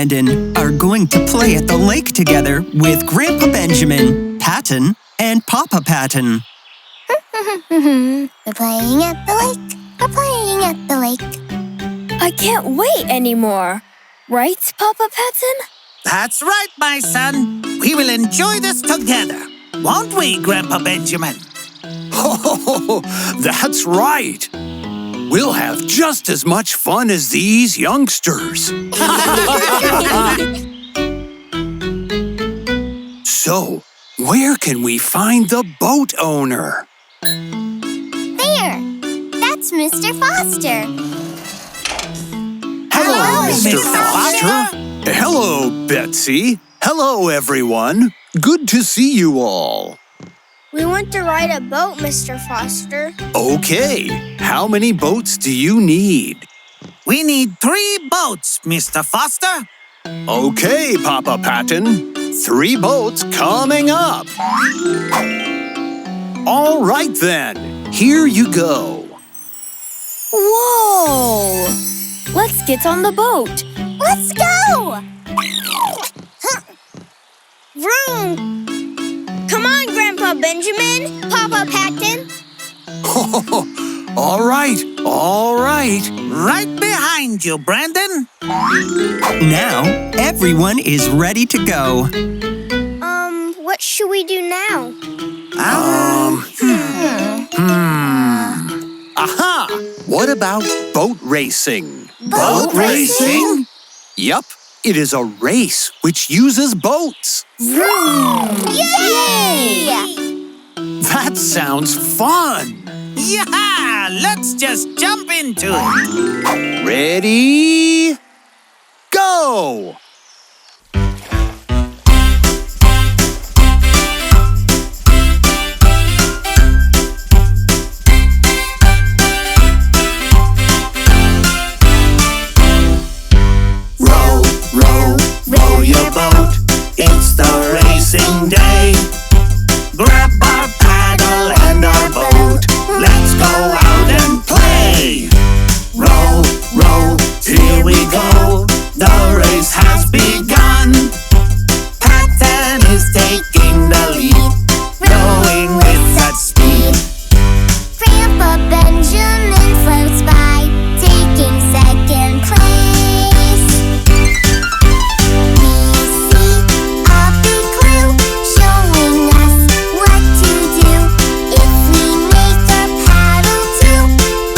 Brandon are going to play at the lake together with Grandpa Benjamin, Patton, and Papa Patton. We're playing at the lake. We're playing at the lake. I can't wait anymore. Right, Papa Patton? That's right, my son. We will enjoy this together. Won't we, Grandpa Benjamin? Oh, that's right. We'll have just as much fun as these youngsters. So, where can we find the boat owner? There. That's Mr. Foster. Hello, Mr. Foster. Hello, Betsy. Hello, everyone. Good to see you all. We want to ride a boat, Mr. Foster. Okay, how many boats do you need? We need 3 boats, Mr. Foster. Okay, Papa Patton. 3 boats coming up. All right, then. Here you go. Whoa! Let's get on the boat. Let's go! Vroom! Come on, Grandpa Benjamin, Papa Patton. All right, all right. Right behind you, Brandon. Now, everyone is ready to go. What should we do now? Aha! What about boat racing? Boat racing? Yup, it is a race which uses boats. Vroom! Yay! That sounds fun. Yeah, let's just jump into it. Ready? Go! Row, row, row your boat. It's the racing day. Grab our paddle and our boat. Let's go out and play. Row, row, here we go. The race has begun. Patton is taking the lead, rowing with that speed. Grandpa Benjamin floats by, taking second place. We see a big clue showing us what to do. If we make our paddle too,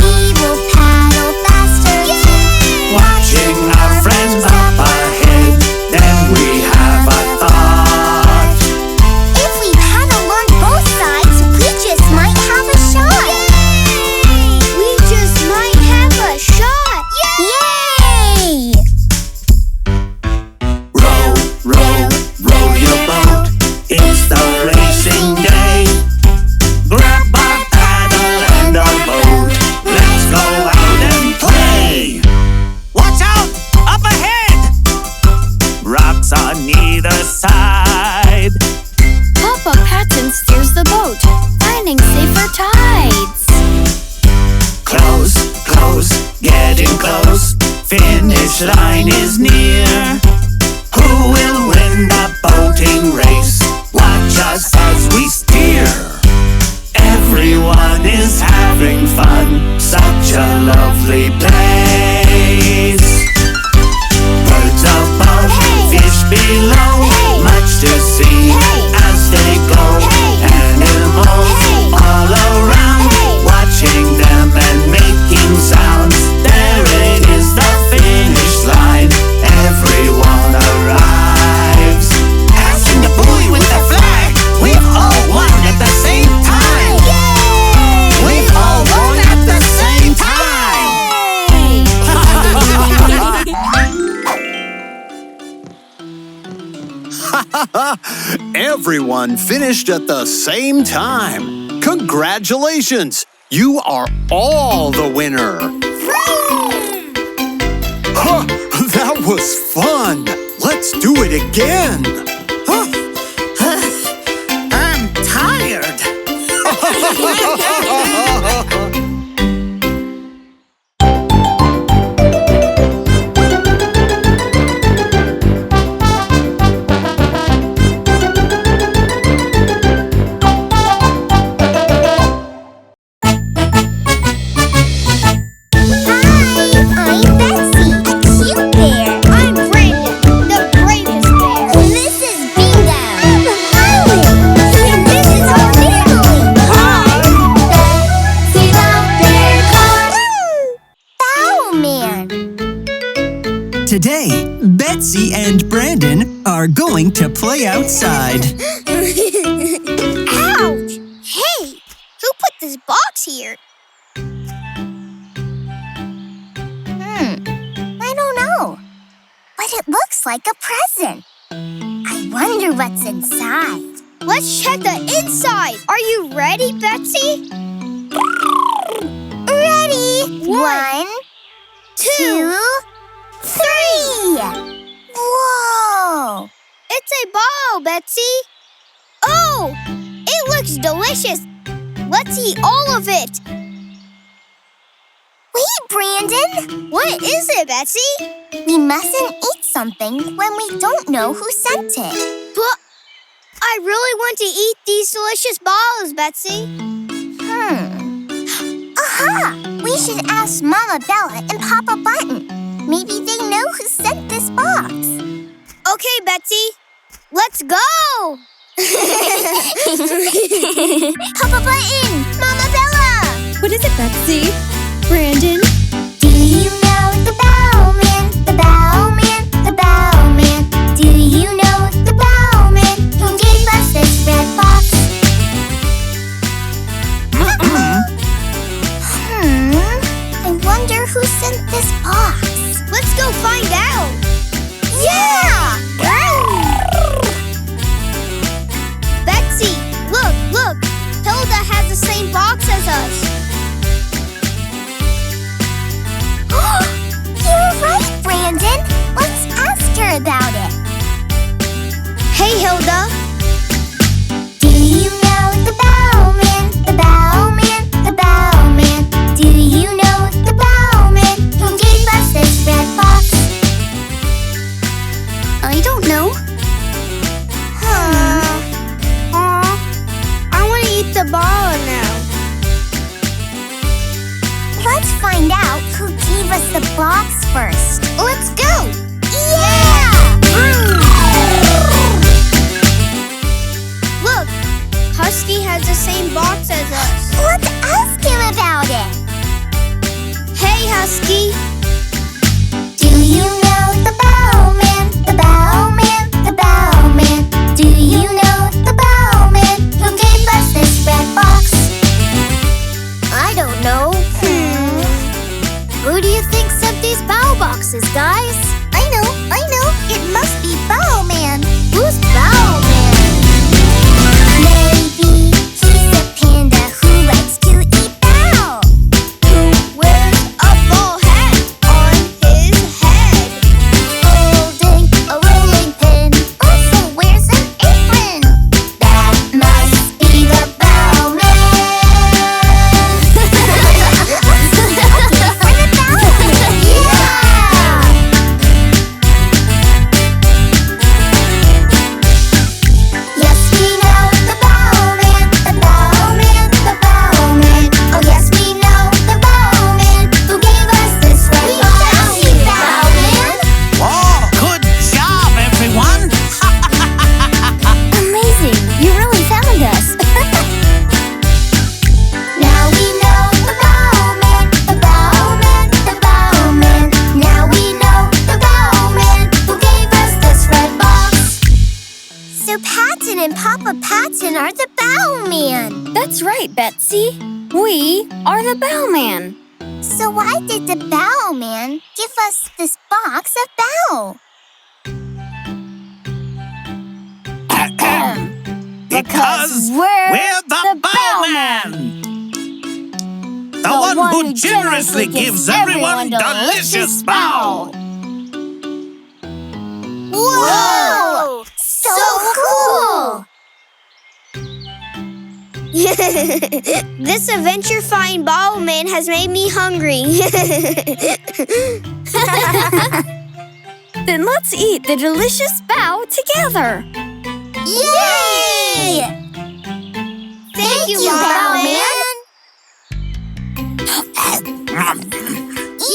we will paddle faster too. Watching our friends up ahead, then we have a thought. If we paddle on both sides, we just might have a shot. We just might have a shot. Yay! Row, row, row your boat. It's the racing day. Grab our paddle and our boat. Let's go out and play. Watch out! Up ahead! Rocks on either side. Papa Patton steers the boat, finding safer tides. Close, close, getting close. Finish line is near. Who will win the boating race? Watch us as we steer. Everyone is having fun. Such a lovely place. Birds above, fish below. Much to see as they go. Animals all around. Watching them and making sounds. There it is, the finish line. Everyone arrives. Passing the buoy with the flag. We've all won at the same time. We've all won at the same time. Everyone finished at the same time. Congratulations! You are all the winner. Huh, that was fun. Let's do it again. I'm tired. Today, Betsy and Brandon are going to play outside. Ouch! Hey, who put this box here? I don't know. But it looks like a present. I wonder what's inside. Let's check the inside. Are you ready, Betsy? Ready? 1, 2, 3! Whoa! It's a ball, Betsy. Oh, it looks delicious. Let's eat all of it. Wait, Brandon! What is it, Betsy? We mustn't eat something when we don't know who sent it. But I really want to eat these delicious balls, Betsy. Aha! We should ask Mama Bella and Papa Button. Maybe they know who sent this box. Okay, Betsy. Let's go! Papa Button! Mama Bella! What is it, Betsy? Brandon? Do you know the Bowman? The Bowman? The Bowman? Do you know the Bowman who gave us this red box? I wonder who sent this box. Let's go find out. Yeah! Betsy, look. Hilda has the same box as us. You're right, Brandon. Let's ask her about it. Hey, Hilda. Do you know the Bowman? The Bowman? The Bowman? Do you know the Bowman who gave us this red box? I don't know. I want to eat the ball now. Let's find out who gave us the box first. Let's go! Yeah! Look, Husky has the same box as us. Let's ask him about it. Hey, Husky. Do you know the Bowman? The Bowman? The Bowman? Do you know the Bowman who gave us this red box? I don't know. Who do you think sent these bow boxes, guys? I know. It must be Bowman. Who's Bowman? Maybe he's a panda who likes to eat bow. Who wears a ball hat on his head? Holding a rolling pin. Also wears an apron. That must be the Bowman. Yes, we know the Bowman, the Bowman, the Bowman. Oh, yes, we know the Bowman who gave us this red box. Bowman. Oh, good job, everyone! Amazing! You really found us. Now we know the Bowman, the Bowman, the Bowman. Now we know the Bowman who gave us this red box. So Patton and Papa Patton are the Bowman. That's right, Betsy. We are the Bowman. So why did the Bowman give us this box of bow? Because we're the Bowman! The one who generously gives everyone delicious bow! Whoa! So cool! This adventure-fine Bowman has made me hungry. Then let's eat the delicious bow together. Yay! Thank you, Bowman!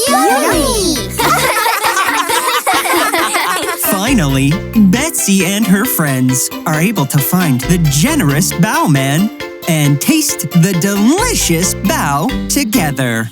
Yummy! Finally, Betsy and her friends are able to find the generous Bowman and taste the delicious bow together.